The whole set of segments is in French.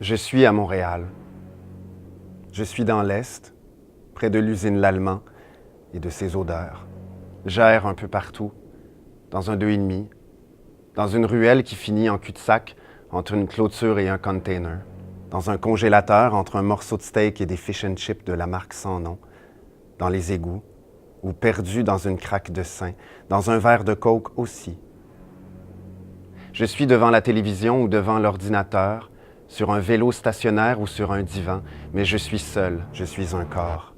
Je suis à Montréal. Je suis dans l'Est, près de l'usine L'Allemand et de ses odeurs. J'erre un peu partout, dans un 2,5, dans une ruelle qui finit en cul-de-sac entre une clôture et un container, dans un congélateur entre un morceau de steak et des fish and chips de la marque sans nom, dans les égouts, ou perdu dans une craque de sein, dans un verre de coke aussi. Je suis devant la télévision ou devant l'ordinateur, sur un vélo stationnaire ou sur un divan, mais je suis seul, je suis un corps.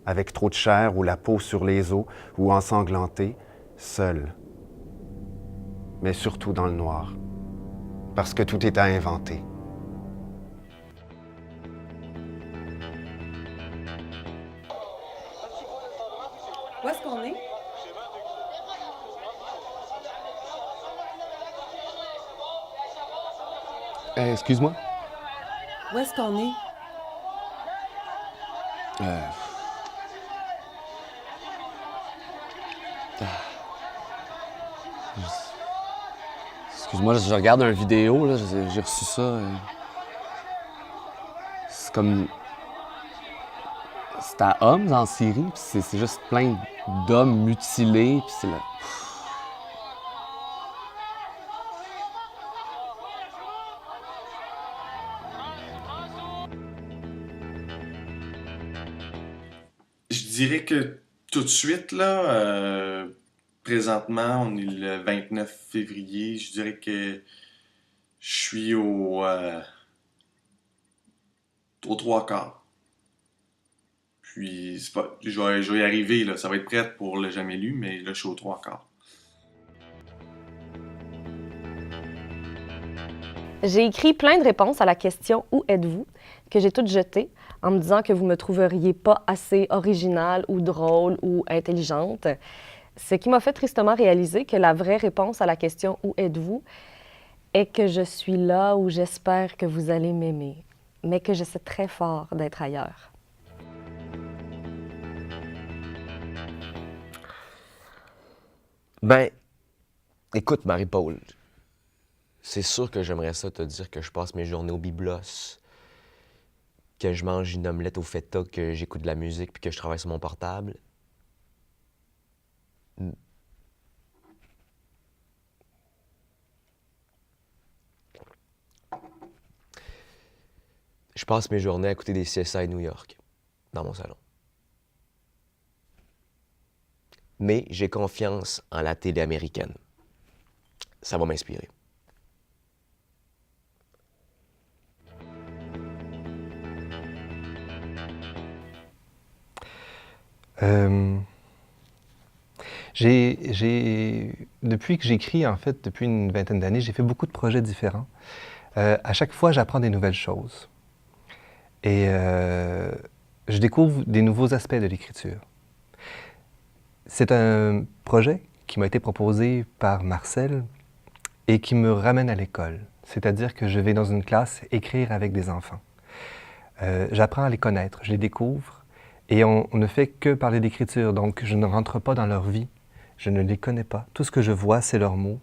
Avec trop de chair ou la peau sur les os ou ensanglanté, seul. Mais surtout dans le noir, parce que tout est à inventer. Où est-ce qu'on est? Excuse-moi? Où est-ce qu'on est? Excuse-moi, je regarde une vidéo, là, j'ai reçu ça. C'est comme... C'est à hommes en Syrie, puis c'est juste plein d'hommes mutilés, puis c'est là... Je dirais que tout de suite, là, présentement, on est le 29 février, je dirais que je suis au trois quarts. Puis, c'est pas, je vais y arriver, là, ça va être prêt pour le jamais lu, mais là, je suis au trois quarts. J'ai écrit plein de réponses à la question « Où êtes-vous ?» que j'ai toutes jetées en me disant que vous ne me trouveriez pas assez originale ou drôle ou intelligente. Ce qui m'a fait tristement réaliser que la vraie réponse à la question « Où êtes-vous ?» est que je suis là où j'espère que vous allez m'aimer, mais que j'essaie très fort d'être ailleurs. Ben, écoute, Marie-Paul, c'est sûr que j'aimerais ça te dire que je passe mes journées au biblos, que je mange une omelette au feta, que j'écoute de la musique puis que je travaille sur mon portable. Je passe mes journées à écouter des CSI New York, dans mon salon. Mais j'ai confiance en la télé américaine. Ça va m'inspirer. Depuis que j'écris, en fait, depuis une vingtaine d'années, j'ai fait beaucoup de projets différents. À chaque fois, j'apprends des nouvelles choses. Et je découvre des nouveaux aspects de l'écriture. C'est un projet qui m'a été proposé par Marcel et qui me ramène à l'école. C'est-à-dire que je vais dans une classe écrire avec des enfants. J'apprends à les connaître, je les découvre. Et on ne fait que parler d'écriture, donc je ne rentre pas dans leur vie, je ne les connais pas. Tout ce que je vois, c'est leurs mots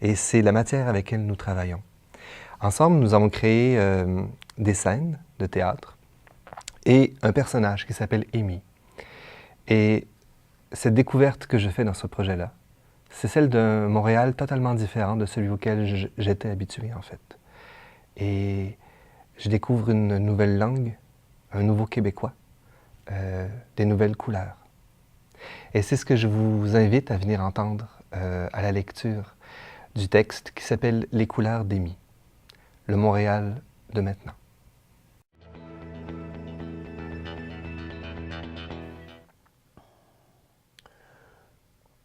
et c'est la matière avec laquelle nous travaillons. Ensemble, nous avons créé des scènes de théâtre et un personnage qui s'appelle Amy. Et cette découverte que je fais dans ce projet-là, c'est celle d'un Montréal totalement différent de celui auquel j'étais habitué, en fait. Et je découvre une nouvelle langue, un nouveau Québécois. Des nouvelles couleurs. Et c'est ce que je vous invite à venir entendre à la lecture du texte qui s'appelle « Les couleurs d'Amy », le Montréal de maintenant.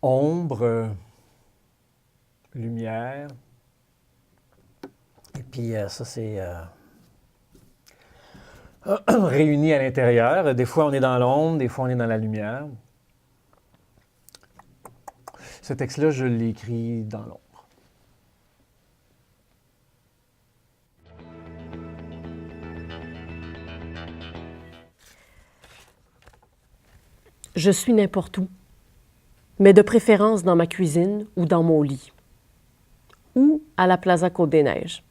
Ombre, lumière, et puis ça c'est réunis à l'intérieur. Des fois, on est dans l'ombre, des fois, on est dans la lumière. Ce texte-là, je l'ai écrit dans l'ombre. Je suis n'importe où, mais de préférence dans ma cuisine ou dans mon lit, ou à la Plaza Côte-des-Neiges.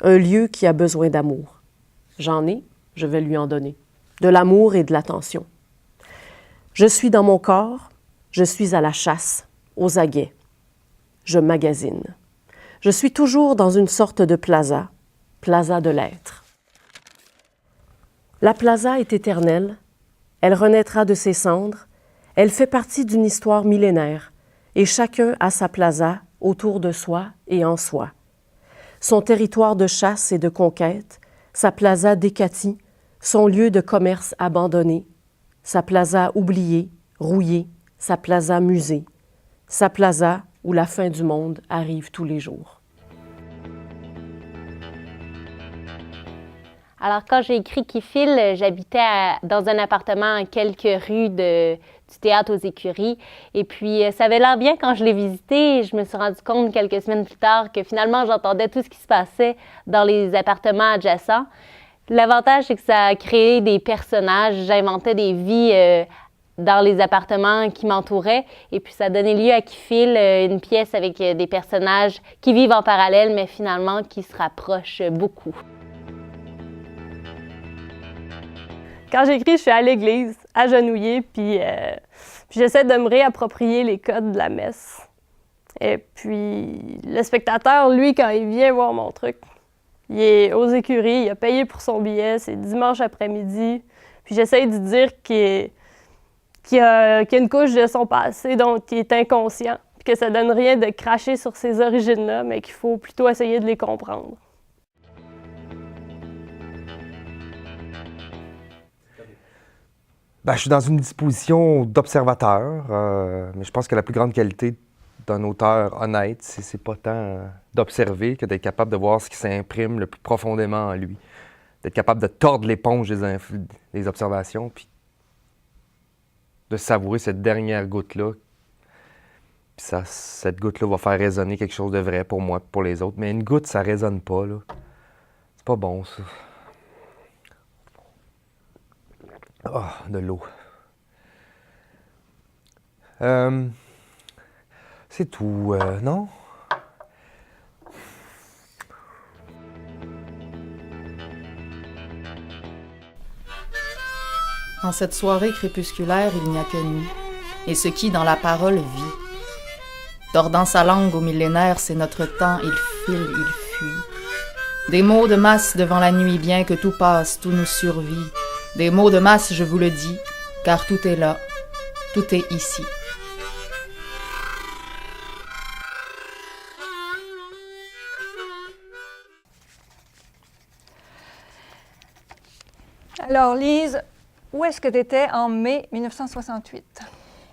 un lieu qui a besoin d'amour. J'en ai, je vais lui en donner. De l'amour et de l'attention. Je suis dans mon corps, je suis à la chasse, aux aguets. Je magasine. Je suis toujours dans une sorte de plaza de l'être. La plaza est éternelle, elle renaîtra de ses cendres, elle fait partie d'une histoire millénaire, et chacun a sa plaza autour de soi et en soi. Son territoire de chasse et de conquête, sa plaza décatie, son lieu de commerce abandonné, sa plaza oubliée, rouillée, sa plaza musée, sa plaza où la fin du monde arrive tous les jours. Alors, quand j'ai écrit Qui file, j'habitais dans un appartement à quelques rues du théâtre aux Écuries. Et puis, ça avait l'air bien quand je l'ai visité. Et je me suis rendu compte quelques semaines plus tard que finalement, j'entendais tout ce qui se passait dans les appartements adjacents. L'avantage, c'est que ça a créé des personnages. J'inventais des vies dans les appartements qui m'entouraient. Et puis, ça a donné lieu à Qui file, une pièce avec des personnages qui vivent en parallèle, mais finalement qui se rapprochent beaucoup. Quand j'écris, je suis à l'église, agenouillée, puis j'essaie de me réapproprier les codes de la messe. Et puis, le spectateur, lui, quand il vient voir mon truc, il est aux Écuries, il a payé pour son billet, c'est dimanche après-midi. Puis j'essaie de dire qu'il y a une couche de son passé dont il est inconscient, puis que ça donne rien de cracher sur ces origines-là, mais qu'il faut plutôt essayer de les comprendre. Je suis dans une disposition d'observateur, mais je pense que la plus grande qualité d'un auteur honnête, c'est pas tant d'observer que d'être capable de voir ce qui s'imprime le plus profondément en lui. D'être capable de tordre l'éponge des observations, puis de savourer cette dernière goutte-là. Puis cette goutte-là va faire résonner quelque chose de vrai pour moi et pour les autres. Mais une goutte, ça résonne pas, là. C'est pas bon, ça. Ah, de l'eau. C'est tout, non? En cette soirée crépusculaire, il n'y a que nous, et ce qui, dans la parole, vit. Tordant sa langue au millénaire, c'est notre temps, il file, il fuit. Des mots de masse devant la nuit, bien que tout passe, tout nous survit. Des mots de masse, je vous le dis, car tout est là, tout est ici. Alors, Lise, où est-ce que tu étais en mai 1968?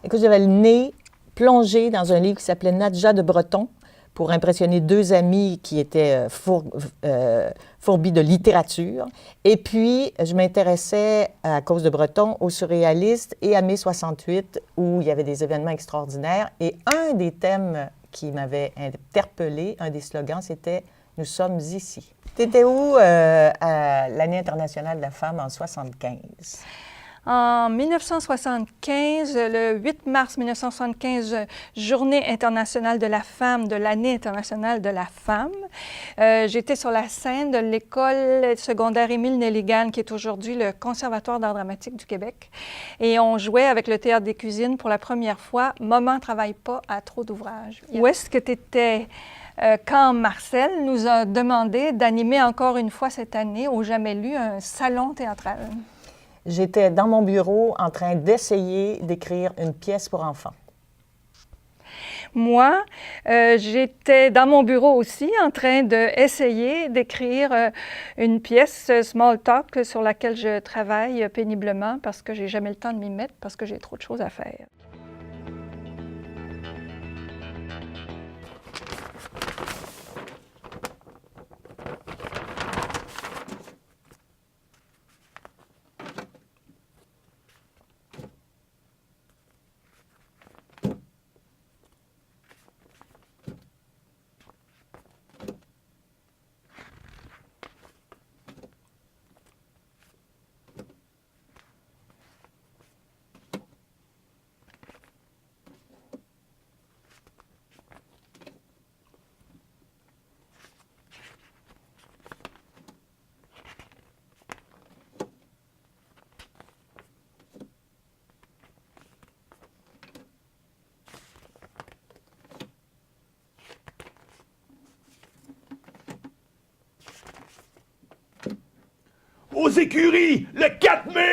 Écoute, j'avais le nez plongé dans un livre qui s'appelait Nadja de Breton pour impressionner deux amis qui étaient fourbis de littérature. Et puis, je m'intéressais, à cause de Breton, aux surréalistes et à mai 68, où il y avait des événements extraordinaires. Et un des thèmes qui m'avait interpellée, un des slogans, c'était « Nous sommes ici ». Tu étais où à l'année internationale de la femme en 1975? En 1975, le 8 mars 1975, Journée internationale de la femme, de l'année internationale de la femme. J'étais sur la scène de l'école secondaire Émile Nelligan, qui est aujourd'hui le Conservatoire d'art dramatique du Québec. Et on jouait avec le Théâtre des Cuisines pour la première fois « Maman travaille pas à trop d'ouvrages ». Où est-ce que tu étais quand Marcel nous a demandé d'animer encore une fois cette année au Jamais Lu un salon théâtral? J'étais dans mon bureau en train d'essayer d'écrire une pièce pour enfants. Moi, j'étais dans mon bureau aussi en train d'essayer d'écrire une pièce Small Talk sur laquelle je travaille péniblement parce que j'ai jamais le temps de m'y mettre parce que j'ai trop de choses à faire. aux écuries le 4 mai!